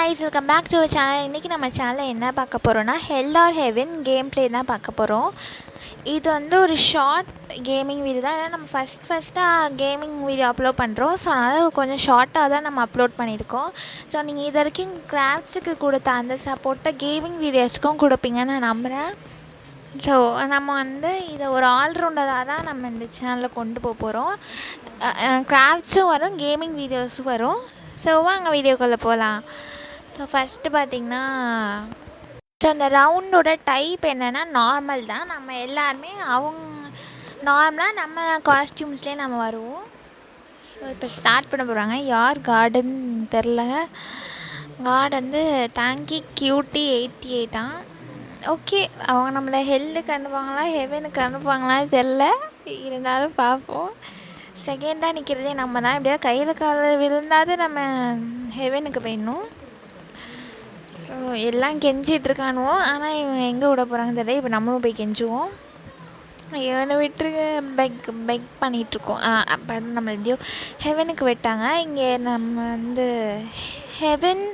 guys, welcome back to our channel. இன்றைக்கி நம்ம சேனலில் என்ன பார்க்க போகிறோன்னா ஹெல் ஆர் ஹெவன் கேம் ப்ளே தான் பார்க்க போகிறோம். இது வந்து ஒரு ஷார்ட் கேமிங் வீடியோ தான். ஏன்னா நம்ம ஃபஸ்ட்டாக கேமிங் வீடியோ அப்லோட் பண்ணுறோம். ஸோ அதனால் கொஞ்சம் ஷார்ட்டாக தான் நம்ம அப்லோட் பண்ணியிருக்கோம். ஸோ நீங்கள் இது வரைக்கும் கிராஃப்ட்ஸுக்கு கொடுத்த அந்த சப்போர்ட்டை கேமிங் வீடியோஸ்க்கும் கொடுப்பீங்கன்னு நான் நம்புகிறேன். ஸோ நம்ம வந்து இதை ஒரு ஆல்ரவுண்டராக தான் நம்ம இந்த சேனலில் கொண்டு போக போகிறோம். கிராஃப்ட்ஸும் வரும், கேமிங் வீடியோஸும் வரும். ஸோ வாங்க வீடியோக்குள்ளே போகலாம். ஸோ ஃபஸ்ட்டு பார்த்திங்கன்னா ஸோ அந்த ரவுண்டோட டைப் என்னென்னா நார்மல் தான். நம்ம எல்லாருமே நார்மலாக நம்ம காஸ்டியூம்ஸ்லேயே நம்ம வருவோம். ஸோ இப்போ ஸ்டார்ட் பண்ண போகிறாங்க. யார் கார்டன் தெரில. கார்டு வந்து டேங்கி கியூட்டி 88 ஓகே. அவங்க நம்மளை ஹெல்லுக்கு அனுப்புவாங்களா ஹெவனுக்கு அனுப்புவாங்களா தெரில, இருந்தாலும் பார்ப்போம். செகண்டாக நிற்கிறதே நம்ம தான். எப்படியா கையில் காலில் விழுந்தாது நம்ம ஹெவனுக்கு போயிடணும். ஸோ எல்லாம் கெஞ்சிட்ருக்கானுவோம். ஆனால் இவங்க எங்கே விட போகிறாங்க தெரியல. இப்போ நம்மளும் போய் கெஞ்சுவோம். இவனை விட்டுருங்க பெக் பண்ணிகிட்ருக்கோம். அப்போ நம்ம எப்படியோ ஹெவனுக்கு விட்டாங்க. இங்கே நம்ம வந்து ஹெவன்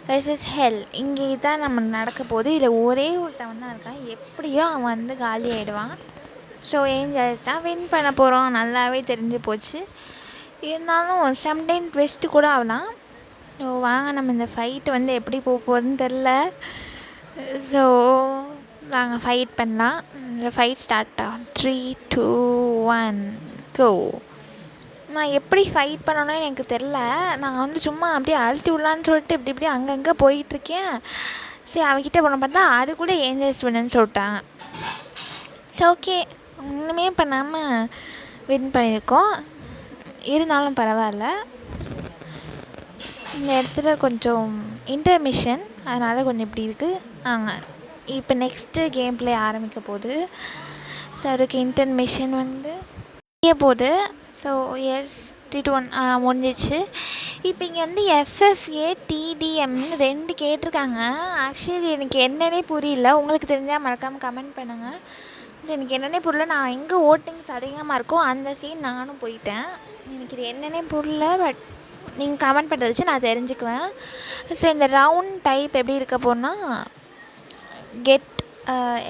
வெர்சஸ் ஹெல் இங்கே தான் நம்ம நடக்க போகுது. இதில் ஒரே ஒருத்தவன் தான் இருக்கான். எப்படியோ அவன் வந்து காலி ஆகிடுவான். ஸோ ஏஞ்சல்ஸ் தான் வின் பண்ண போகிறோம், நல்லாவே தெரிஞ்சு போச்சு. இருந்தாலும் சம்டைம் ட்விஸ்ட்டு கூட ஆகலாம். ஸோ வாங்க நம்ம இந்த ஃபைட்டு வந்து எப்படி போக போகுதுன்னு தெரில. ஸோ நாங்கள் ஃபைட் பண்ணலாம். இந்த ஃபைட் ஸ்டார்ட் ஆகும். 3, 2, 1 கோ. நான் எப்படி ஃபைட் பண்ணணும்னு எனக்கு தெரில. நான் வந்து சும்மா அப்படியே அழுத்தி விடலான்னு சொல்லிட்டு இப்படி அங்கங்கே போயிட்டுருக்கேன். சரி அவகிட்ட போன பார்த்தா அதுக்குள்ளே ஏஞ்சல்ஸ் வின்னு சொல்லிட்டாங்க. ஸோ ஓகே, ஒன்றுமே பண்ணாமல் வின் பண்ணியிருக்கோம். இருந்தாலும் பரவாயில்ல. இந்த இடத்துல கொஞ்சம் இன்டர்மிஷன், அதனால் கொஞ்சம் இப்படி இருக்குது. இப்போ நெக்ஸ்ட்டு கேம் ப்ளே ஆரம்பிக்க போகுது. ஸோ அதுக்கு இன்டர்மிஷன் வந்து போகுது. ஸோ எஸ் T1 முடிஞ்சிச்சு. இப்போ இங்கே வந்து FFA TDMன்னு 2 கேட்டிருக்காங்க. ஆக்சுவலி எனக்கு என்னன்னே புரியல. உங்களுக்கு தெரிஞ்சால் மறக்காமல் கமெண்ட் பண்ணுங்கள். ஸோ எனக்கு என்னென்னே புரியல. நான் எங்கே ஓட்டிங்ஸ் அதிகமாக இருக்கோ அந்த சைடு நானும் போயிட்டேன். எனக்கு இது என்னென்னே புரியல. பட் நீங்கள் கமெண்ட் பண்ணுறத வச்சு நான் தெரிஞ்சுக்குவேன். ஸோ இந்த ரவுண்ட் டைப் எப்படி இருக்க போனால் கெட்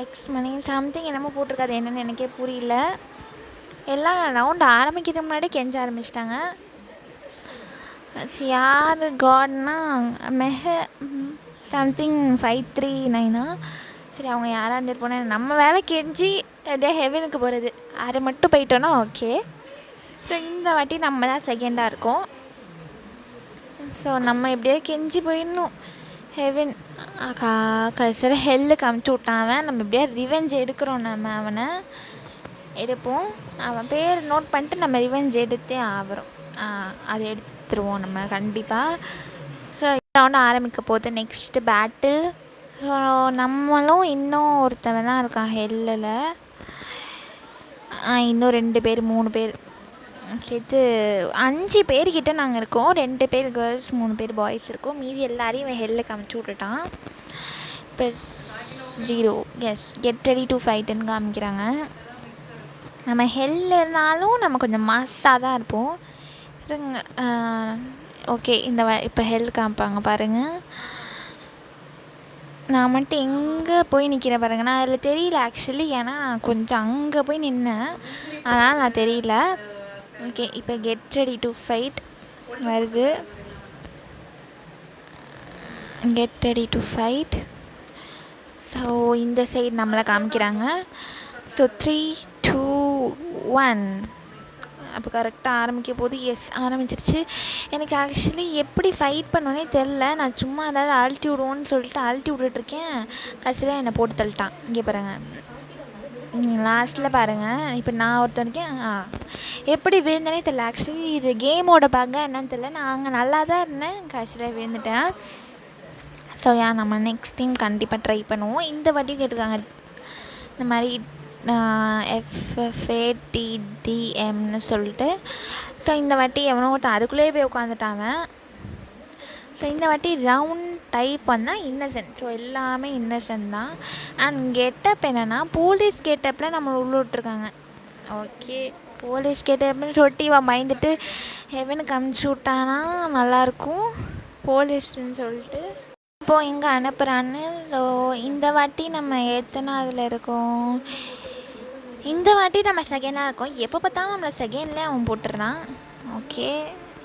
எக்ஸ் மணி சம்திங் என்னமோ போட்டிருக்காது. என்னென்னு எனக்கே புரியல. எல்லாம் ரவுண்ட் ஆரம்பிக்கிறதுக்கு முன்னாடி கெஞ்ச ஆரம்பிச்சிட்டாங்க. யார் காட்னா சம்திங் 539 சரி, அவங்க யாராக இருந்துட்டு போனால் நம்ம வேலை கெஞ்சி அப்படியே ஹெவனுக்கு போகிறது. அது மட்டும் போயிட்டோன்னா ஓகே. ஸோ இந்த வாட்டி நம்ம தான் செகண்டாக இருக்கோம். ஸோ நம்ம எப்படியோ கெஞ்சி போயிடணும். ஹெவன் கடைசியில் ஹெல்லுக்கு அமுச்சு விட்டான். நம்ம எப்படியா ரிவெஞ்ச் எடுக்கிறோம். நம்ம அவனை எடுப்போம். அவன் பேர் நோட் பண்ணிட்டு நம்ம ரிவெஞ்ச் எடுத்தே ஆகிறோம். அதை எடுத்துருவோம் நம்ம கண்டிப்பாக. ஸோ ரவுண்டு ஆரம்பிக்க போகுது. Next battle. ஸோ நம்மளும் இன்னும் ஒருத்தவன் தான் இருக்கான் ஹெல்லில். இன்னும் 2 பேர் 3 பேர் சேர்த்து 5 பேர்கிட்ட நாங்கள் இருக்கோம். 2 பேர் கேர்ள்ஸ் 3 பேர் பாய்ஸ் இருக்கோம். மீதி எல்லாரையும் இவன் ஹெல்லுக்கு அமுச்சு விட்டுட்டான். இப்போ 0 எஸ் கெட் ரெடி டு ஃபைட்டுன்னு காமிக்கிறாங்க. நம்ம ஹெல்லுனாலும் நம்ம கொஞ்சம் மாஸாக தான் இருப்போம். ஓகே, இப்போ ஹெல் காமிப்பாங்க பாருங்கள். நான் மட்டும் எங்கே போய் நிற்கிறேன் பாருங்கள். நான் அதில் தெரியல ஆக்சுவலி. ஏன்னா கொஞ்சம் அங்கே போய் நின்னேன், அதனால் நான் தெரியல. ஓகே, இப்போ கெட் ரெடி டு ஃபைட் வருது. Get ready to fight. So இந்த சைடு நம்மளை காமிக்கிறாங்க. ஸோ 3, 2, 1 அப்போ கரெக்டாக ஆரம்பிக்க போது. எஸ் ஆரம்பிச்சிருச்சு. எனக்கு ஆக்சுவலி எப்படி ஃபைட் பண்ணோன்னே தெரில. நான் சும்மா ஏதாவது அழுத்தி விடுவோன்னு சொல்லிட்டு அழுத்தி விட்டுட்ருக்கேன். கடைசியில் என்னை போட்டு தள்ளிட்டான். இங்கே பாருங்கள், லாஸ்ட்டில் பாருங்கள். இப்போ நான் ஒருத்தனுக்கேன் எப்படி விழுந்தனே தெரில. ஆக்சுவலி இது கேமோட பக்கா என்னன்னு தெரில. நான் அங்கே நல்லா தான் இருந்தேன், கடைசியில் விழுந்துட்டேன். ஸோ நம்ம நெக்ஸ்ட் டைம் கண்டிப்பாக ட்ரை பண்ணுவோம். இந்த வாட்டி கேட்டிருக்காங்க இந்த மாதிரி FFA TDMன்னு சொல்லிட்டு. ஸோ இந்த வாட்டி எவனோ ஒருத்தன் அதுக்குள்ளேயே போய் உட்காந்துட்டாங்க. ஸோ இந்த வாட்டி ரவுண்ட் டைப் வந்தால் இன்னசென்ட். ஸோ எல்லாமே இன்னசென்ட் தான். அண்ட் கெட்டப் என்னென்னா போலீஸ் கெட்டப்பில் நம்மளை உள்ள விட்ருக்காங்க. ஓகே, போலீஸ் கெட்டப்னு சொல்லிட்டு இவன் பயந்துட்டு ஹெவனுக்கு அமுச்சு விட்டானா நல்லாயிருக்கும். போலீஸ்ன்னு சொல்லிட்டு இப்போது இங்கே அனுப்புகிறான்னு. ஸோ இந்த வாட்டி நம்ம எத்தனாவதுல இருக்கோம்? இந்த வாட்டி நம்ம செகண்டாக இருக்கோம். எப்போ பார்த்தாலும் நம்மளை செகண்ட்லேயே அவன் போட்டுடுறான். ஓகே,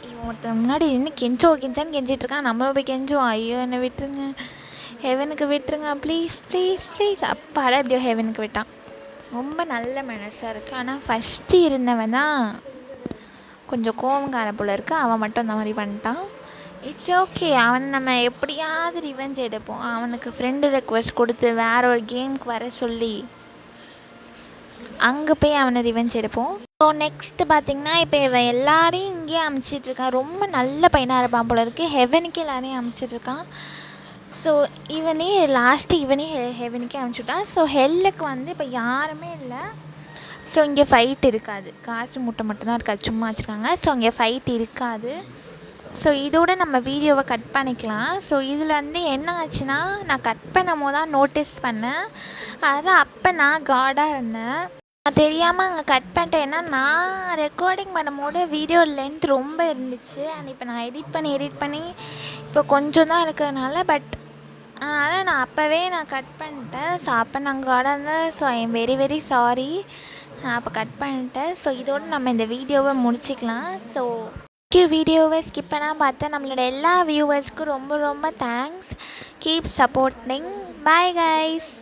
இவன் ஒருத்தன் முன்னாடி நின்று கெஞ்சான்னு கெஞ்சிட்ருக்கான். நம்மளும் போய் கெஞ்சுவோம், ஐயோ என்னை விட்டுருங்க, ஹெவனுக்கு விட்டுருங்க ப்ளீஸ் ப்ளீஸ் ப்ளீஸ். அப்பாடா எப்படியோ ஹெவனுக்கு விட்டான். ரொம்ப நல்ல மனசாக இருக்குது. ஆனால் ஃபஸ்ட்டு இருந்தவன் தான் கொஞ்சம் கோவங்கார போல் இருக்குது. அவன் மட்டும் அந்த மாதிரி பண்ணிட்டான். இட்ஸ் ஓகே, அவனை நம்ம எப்படியாவது ரிவெஞ்ச் எடுப்போம். அவனுக்கு ஃப்ரெண்டு ரெக்வஸ்ட் கொடுத்து வேற ஒரு கேமுக்கு வர சொல்லி அங்கே போய் அவனை ரிவெஞ்ச் எடுப்போம். ஸோ நெக்ஸ்ட்டு பார்த்திங்கன்னா இப்போ இவன் எல்லாரையும் இங்கேயே அமுச்சிட்ருக்கான். ரொம்ப நல்ல பையனாக இருப்பான் போல இருக்குது. ஹெவனுக்கு எல்லாரையும் அமுச்சிட்ருக்கான். ஸோ இவனே ஹெவனுக்கே அனுப்பிச்சுட்டான். ஸோ ஹெல்லுக்கு வந்து இப்போ யாருமே இல்லை. ஸோ இங்கே ஃபைட் இருக்காது, காசு மூட்டை மட்டும்தான் இருக்காது, சும்மா வச்சுருக்காங்க. ஸோ இங்கே ஃபைட் இருக்காது. ஸோ இதோட நம்ம வீடியோவை கட் பண்ணிக்கலாம். ஸோ இதில் வந்து என்ன ஆச்சுன்னா, நான் கட் பண்ணும் போது தான் நோட்டீஸ் பண்ணேன். அதான் அப்போ நான் காடாக இருந்தேன், நான் தெரியாமல் அங்கே கட் பண்ணிட்டேன். ஏன்னா நான் ரெக்கார்டிங் பண்ணும்போது வீடியோ லென்த் ரொம்ப இருந்துச்சு. அண்ட் இப்போ நான் எடிட் பண்ணி இப்போ கொஞ்சம் தான் இருக்கிறதுனால அதனால் நான் அப்போவே கட் பண்ணிட்டேன். ஸோ அப்போ நான் காடாக இருந்தேன். So I am very very sorry, நான் அப்போ கட் பண்ணிட்டேன். ஸோ இதோடு நம்ம இந்த வீடியோவை முடிச்சிக்கலாம். ஸோ வீடியோவை ஸ்கிப் பண்ணால் பார்த்தா நம்மளோட எல்லா வியூவர்ஸ்க்கும் ரொம்ப ரொம்ப thanks. Keep supporting. Bye guys.